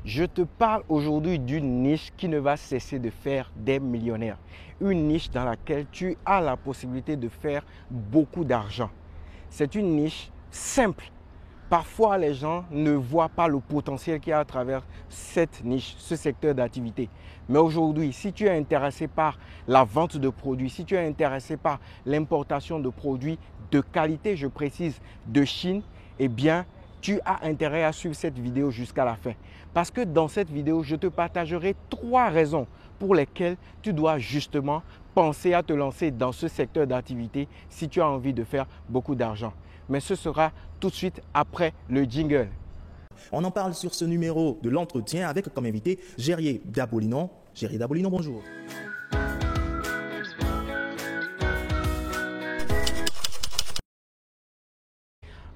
Je te parle aujourd'hui d'une niche qui ne va cesser de faire des millionnaires. Une niche dans laquelle tu as la possibilité de faire beaucoup d'argent. C'est une niche simple. Parfois, les gens ne voient pas le potentiel qu'il y a à travers cette niche, ce secteur d'activité. Mais aujourd'hui, si tu es intéressé par la vente de produits, si tu es intéressé par l'importation de produits de qualité, je précise, de Chine, eh bien, tu as intérêt à suivre cette vidéo jusqu'à la fin. Parce que dans cette vidéo, je te partagerai 3 raisons pour lesquelles tu dois justement penser à te lancer dans ce secteur d'activité si tu as envie de faire beaucoup d'argent. Mais ce sera tout de suite après le jingle. On en parle sur ce numéro de l'entretien avec comme invité Gérier Dabolinon. Gérier Dabolinon, bonjour.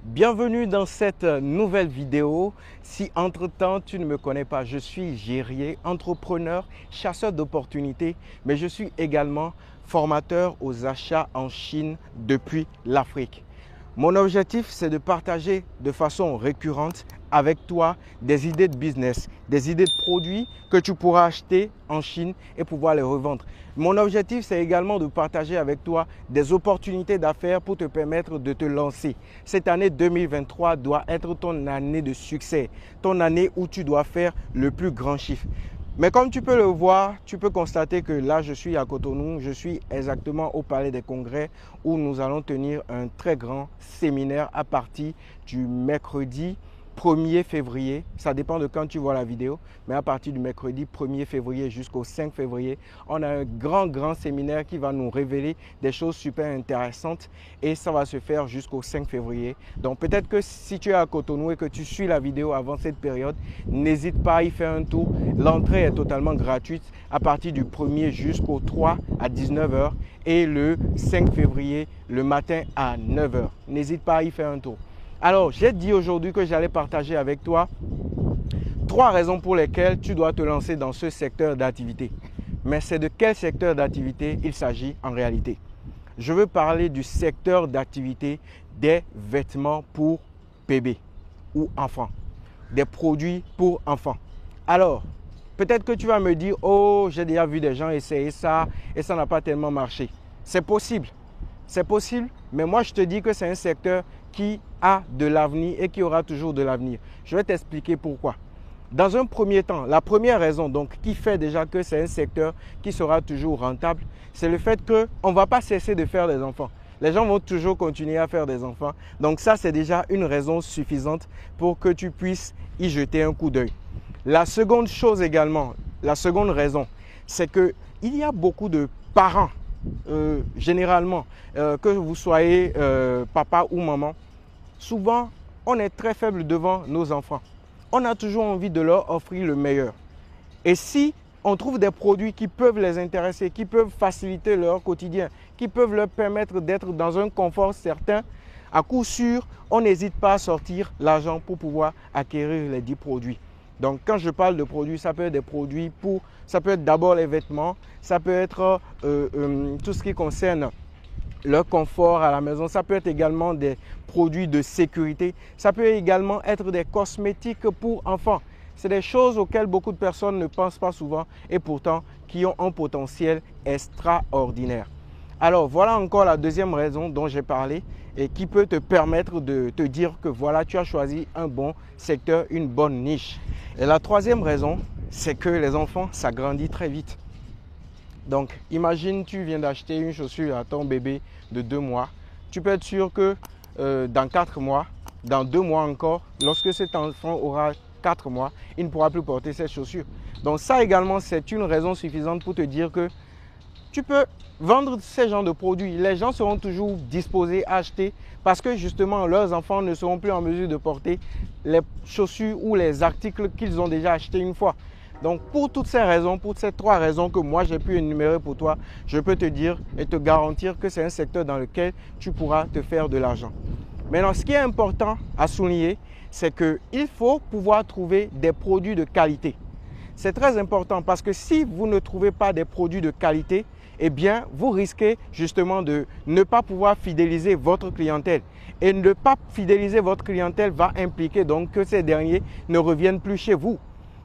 Bienvenue dans cette nouvelle vidéo. Si entre-temps tu ne me connais pas, je suis Gérier, entrepreneur, chasseur d'opportunités, mais je suis également formateur aux achats en Chine depuis l'Afrique. Mon objectif, c'est de partager de façon récurrente avec toi des idées de business, des idées de produits que tu pourras acheter en Chine et pouvoir les revendre. Mon objectif, c'est également de partager avec toi des opportunités d'affaires pour te permettre de te lancer. Cette année 2023 doit être ton année de succès, ton année où tu dois faire le plus grand chiffre. Mais comme tu peux le voir, tu peux constater que là, je suis à Cotonou, je suis exactement au Palais des Congrès où nous allons tenir un très grand séminaire à partir du mercredi 1er février. Ça dépend de quand tu vois la vidéo, mais à partir du mercredi 1er février jusqu'au 5 février, on a un grand séminaire qui va nous révéler des choses super intéressantes et ça va se faire jusqu'au 5 février. Donc peut-être que si tu es à Cotonou et que tu suis la vidéo avant cette période, n'hésite pas à y faire un tour. L'entrée est totalement gratuite à partir du 1er jusqu'au 3 à 19 h et le 5 février le matin à 9 h. N'hésite pas à y faire un tour. Alors, j'ai dit aujourd'hui que j'allais partager avec toi 3 raisons pour lesquelles tu dois te lancer dans ce secteur d'activité. Mais c'est de quel secteur d'activité il s'agit en réalité? Je veux parler du secteur d'activité des vêtements pour bébés ou enfants, des produits pour enfants. Alors, peut-être que tu vas me dire, oh, j'ai déjà vu des gens essayer ça et ça n'a pas tellement marché. C'est possible, mais moi je te dis que c'est un secteur qui a de l'avenir et qui aura toujours de l'avenir. Je vais t'expliquer pourquoi. Dans un premier temps, la première raison donc qui fait déjà que c'est un secteur qui sera toujours rentable, c'est le fait qu'on ne va pas cesser de faire des enfants. Les gens vont toujours continuer à faire des enfants. Donc ça, c'est déjà une raison suffisante pour que tu puisses y jeter un coup d'œil. La seconde chose également, la seconde raison, c'est qu'il y a beaucoup de parents, généralement, que vous soyez papa ou maman, souvent, on est très faible devant nos enfants. On a toujours envie de leur offrir le meilleur. Et si on trouve des produits qui peuvent les intéresser, qui peuvent faciliter leur quotidien, qui peuvent leur permettre d'être dans un confort certain, à coup sûr, on n'hésite pas à sortir l'argent pour pouvoir acquérir les 10 produits. Donc, quand je parle de produits, ça peut être des produits ça peut être d'abord les vêtements, ça peut être tout ce qui concerne leur confort à la maison, ça peut être également des produits de sécurité, ça peut également être des cosmétiques pour enfants. C'est des choses auxquelles beaucoup de personnes ne pensent pas souvent et pourtant qui ont un potentiel extraordinaire. Alors voilà encore la deuxième raison dont j'ai parlé et qui peut te permettre de te dire que voilà, tu as choisi un bon secteur, une bonne niche. Et la troisième raison, c'est que les enfants, ça grandit très vite. Donc, imagine, tu viens d'acheter une chaussure à ton bébé de 2 mois. Tu peux être sûr que dans 4 mois, dans 2 mois encore, lorsque cet enfant aura 4 mois, il ne pourra plus porter cette chaussure. Donc ça également, c'est une raison suffisante pour te dire que tu peux vendre ces genres de produits. Les gens seront toujours disposés à acheter parce que justement, leurs enfants ne seront plus en mesure de porter les chaussures ou les articles qu'ils ont déjà achetés une fois. Donc, pour toutes ces raisons, pour ces 3 raisons que moi j'ai pu énumérer pour toi, je peux te dire et te garantir que c'est un secteur dans lequel tu pourras te faire de l'argent. Maintenant, ce qui est important à souligner, c'est qu'il faut pouvoir trouver des produits de qualité. C'est très important parce que si vous ne trouvez pas des produits de qualité, eh bien, vous risquez justement de ne pas pouvoir fidéliser votre clientèle. Et ne pas fidéliser votre clientèle va impliquer donc que ces derniers ne reviennent plus chez vous.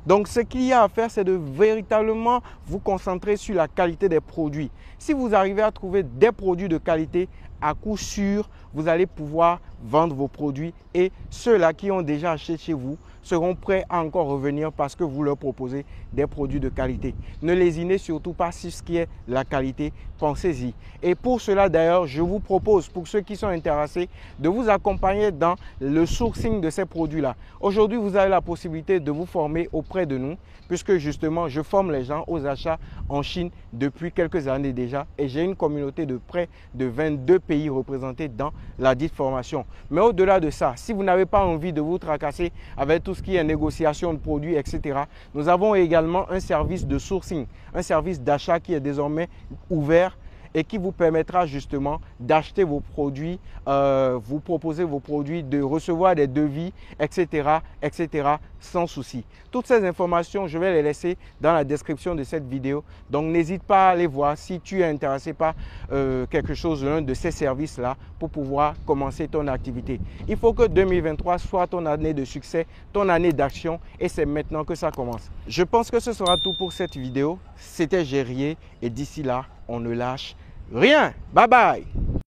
Donc, ce qu'il y a à faire, c'est de véritablement vous concentrer sur la qualité des produits. Si vous arrivez à trouver des produits de qualité, à coup sûr, vous allez pouvoir vendre vos produits et ceux-là qui ont déjà acheté chez vous seront prêts à encore revenir parce que vous leur proposez des produits de qualité. Ne lésinez surtout pas sur ce qui est la qualité, pensez-y. Et pour cela d'ailleurs, je vous propose, pour ceux qui sont intéressés, de vous accompagner dans le sourcing de ces produits-là. Aujourd'hui, vous avez la possibilité de vous former auprès de nous puisque justement, je forme les gens aux achats en Chine depuis quelques années déjà et j'ai une communauté de près de 22 pays représentés dans la dite formation. Mais au-delà de ça, si vous n'avez pas envie de vous tracasser avec tout ce qui est négociation de produits, etc., nous avons également un service de sourcing, un service d'achat qui est désormais ouvert et qui vous permettra justement d'acheter vos produits, vous proposer vos produits, de recevoir des devis, etc., etc., sans souci. Toutes ces informations, je vais les laisser dans la description de cette vidéo. Donc, n'hésite pas à aller voir si tu es intéressé par quelque chose, l'un de ces services-là, pour pouvoir commencer ton activité. Il faut que 2023 soit ton année de succès, ton année d'action et c'est maintenant que ça commence. Je pense que ce sera tout pour cette vidéo. C'était Gérier et d'ici là, on ne lâche rien. Bye bye.